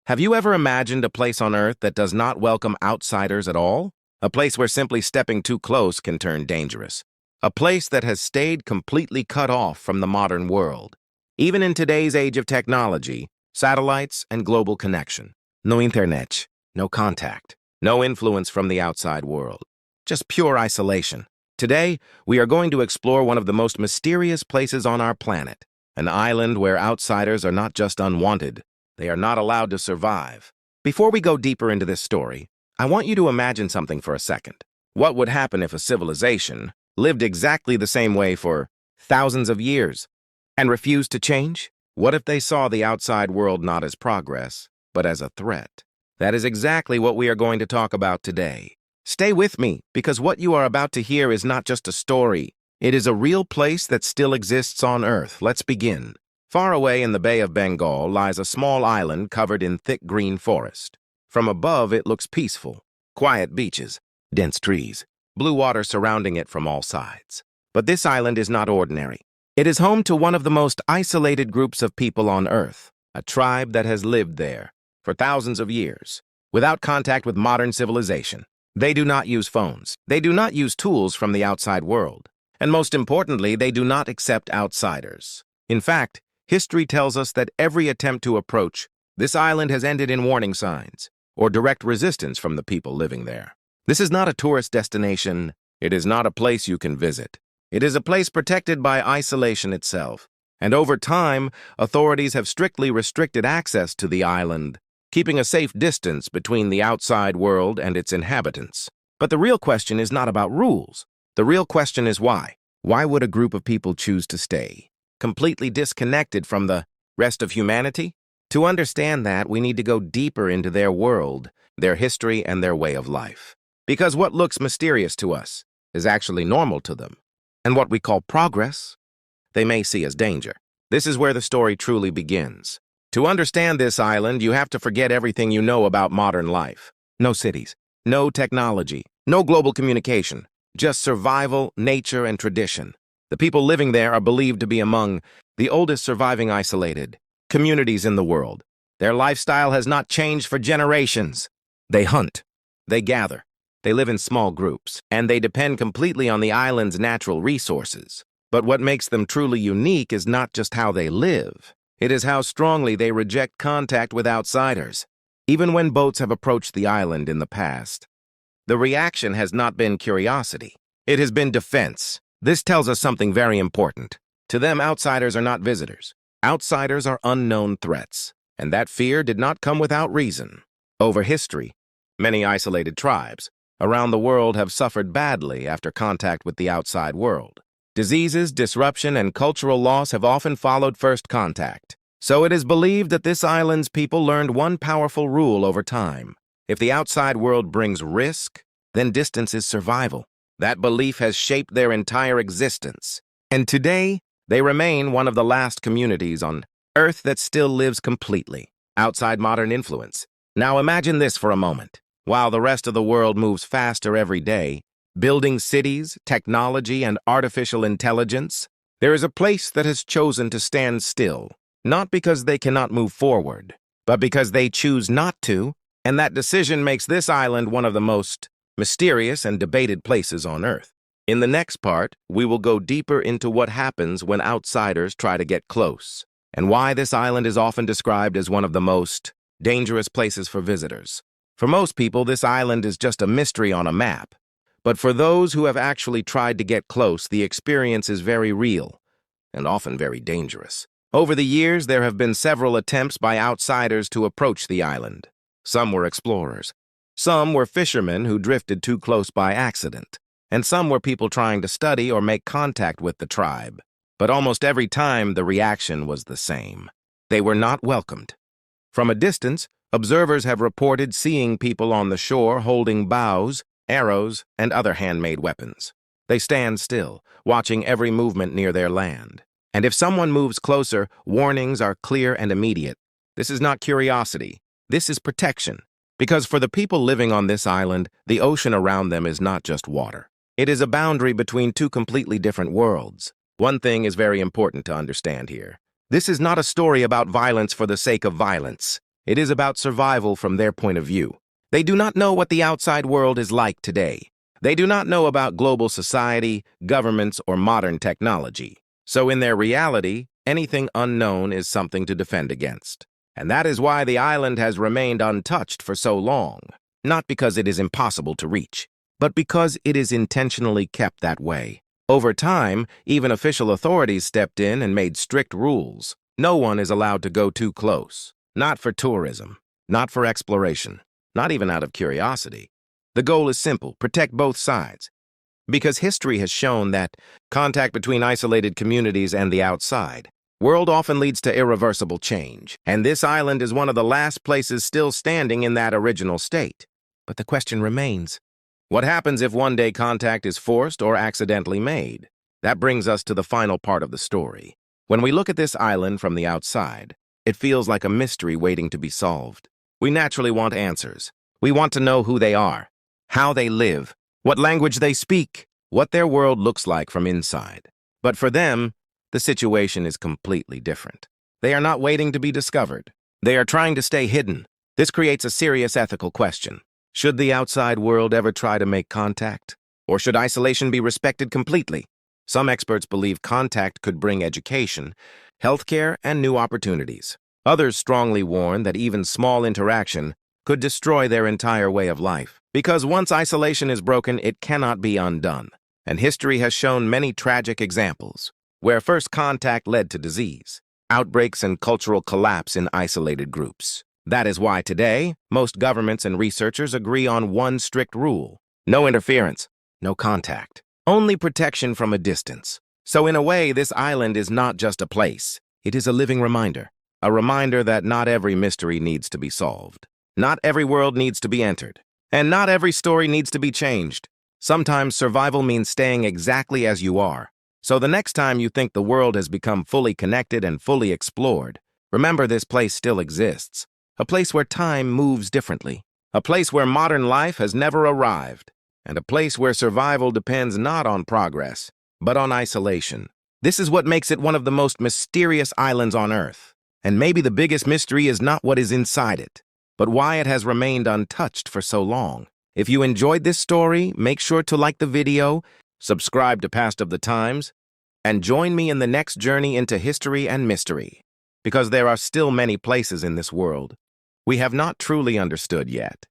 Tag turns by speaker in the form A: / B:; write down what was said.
A: Have you ever imagined a place on Earth that does not welcome outsiders at all? A place where simply stepping too close can turn dangerous. A place that has stayed completely cut off from the modern world. Even in today's age of technology, satellites, and global connection. No internet, no contact, no influence from the outside world. Just pure isolation. Today, we are going to explore one of the most mysterious places on our planet. An island where outsiders are not just unwanted, they are not allowed to survive. Before we go deeper into this story, I want you to imagine something for a second. What would happen if a civilization lived exactly the same way for thousands of years and refused to change? What if they saw the outside world not as progress, but as a threat? That is exactly what we are going to talk about today. Stay with me, because what you are about to hear is not just a story. It is a real place that still exists on Earth. Let's begin. Far away in the Bay of Bengal lies a small island covered in thick green forest. From above, it looks peaceful. Quiet beaches, dense trees, blue water surrounding it from all sides. But this island is not ordinary. It is home to one of the most isolated groups of people on Earth, a tribe that has lived there for thousands of years, without contact with modern civilization. They do not use phones. They do not use tools from the outside world. And most importantly, they do not accept outsiders. In fact, history tells us that every attempt to approach this island has ended in warning signs or direct resistance from the people living there. This is not a tourist destination. It is not a place you can visit. It is a place protected by isolation itself. And over time, authorities have strictly restricted access to the island, keeping a safe distance between the outside world and its inhabitants. But the real question is not about rules. The real question is why. Why would a group of people choose to stay completely disconnected from the rest of humanity? To understand that, we need to go deeper into their world, their history, and their way of life. Because what looks mysterious to us is actually normal to them. And what we call progress, they may see as danger. This is where the story truly begins. To understand this island, you have to forget everything you know about modern life. No cities, no technology, no global communication, just survival, nature, and tradition. The people living there are believed to be among the oldest surviving isolated communities in the world. Their lifestyle has not changed for generations. They hunt, they gather, they live in small groups, and they depend completely on the island's natural resources. But what makes them truly unique is not just how they live. It is how strongly they reject contact with outsiders. Even when boats have approached the island in the past, the reaction has not been curiosity. It has been defense. This tells us something very important. To them, outsiders are not visitors. Outsiders are unknown threats, and that fear did not come without reason. Over history, many isolated tribes around the world have suffered badly after contact with the outside world. Diseases, disruption, and cultural loss have often followed first contact. So it is believed that this island's people learned one powerful rule over time. If the outside world brings risk, then distance is survival. That belief has shaped their entire existence. And today, they remain one of the last communities on Earth that still lives completely outside modern influence. Now imagine this for a moment. While the rest of the world moves faster every day, building cities, technology, and artificial intelligence, there is a place that has chosen to stand still, not because they cannot move forward, but because they choose not to, and that decision makes this island one of the most mysterious and debated places on Earth. In the next part, we will go deeper into what happens when outsiders try to get close, and why this island is often described as one of the most dangerous places for visitors. For most people, this island is just a mystery on a map. But for those who have actually tried to get close, the experience is very real and often very dangerous. Over the years, there have been several attempts by outsiders to approach the island. Some were explorers. Some were fishermen who drifted too close by accident. And some were people trying to study or make contact with the tribe. But almost every time, the reaction was the same. They were not welcomed. From a distance, observers have reported seeing people on the shore holding bows, arrows, and other handmade weapons. They stand still, watching every movement near their land. And if someone moves closer, warnings are clear and immediate. This is not curiosity. This is protection. Because for the people living on this island, the ocean around them is not just water. It is a boundary between two completely different worlds. One thing is very important to understand here. This is not a story about violence for the sake of violence. It is about survival from their point of view. They do not know what the outside world is like today. They do not know about global society, governments, or modern technology. So in their reality, anything unknown is something to defend against. And that is why the island has remained untouched for so long. Not because it is impossible to reach, but because it is intentionally kept that way. Over time, even official authorities stepped in and made strict rules. No one is allowed to go too close. Not for tourism, not for exploration, not even out of curiosity. The goal is simple: protect both sides. Because history has shown that contact between isolated communities and the outside world often leads to irreversible change. And this island is one of the last places still standing in that original state. But the question remains, what happens if one day contact is forced or accidentally made? That brings us to the final part of the story. When we look at this island from the outside, it feels like a mystery waiting to be solved. We naturally want answers. We want to know who they are, how they live, what language they speak, what their world looks like from inside. But for them, the situation is completely different. They are not waiting to be discovered. They are trying to stay hidden. This creates a serious ethical question. Should the outside world ever try to make contact? Or should isolation be respected completely? Some experts believe contact could bring education, healthcare, and new opportunities. Others strongly warn that even small interaction could destroy their entire way of life. Because once isolation is broken, it cannot be undone. And history has shown many tragic examples where first contact led to disease, outbreaks, and cultural collapse in isolated groups. That is why today, most governments and researchers agree on one strict rule: no interference, no contact, only protection from a distance. So in a way, this island is not just a place. It is a living reminder. A reminder that not every mystery needs to be solved. Not every world needs to be entered. And not every story needs to be changed. Sometimes survival means staying exactly as you are. So the next time you think the world has become fully connected and fully explored, remember this place still exists. A place where time moves differently. A place where modern life has never arrived. And a place where survival depends not on progress, but on isolation. This is what makes it one of the most mysterious islands on Earth. And maybe the biggest mystery is not what is inside it, but why it has remained untouched for so long. If you enjoyed this story, make sure to like the video, subscribe to Past of the Times, and join me in the next journey into history and mystery. Because there are still many places in this world we have not truly understood yet.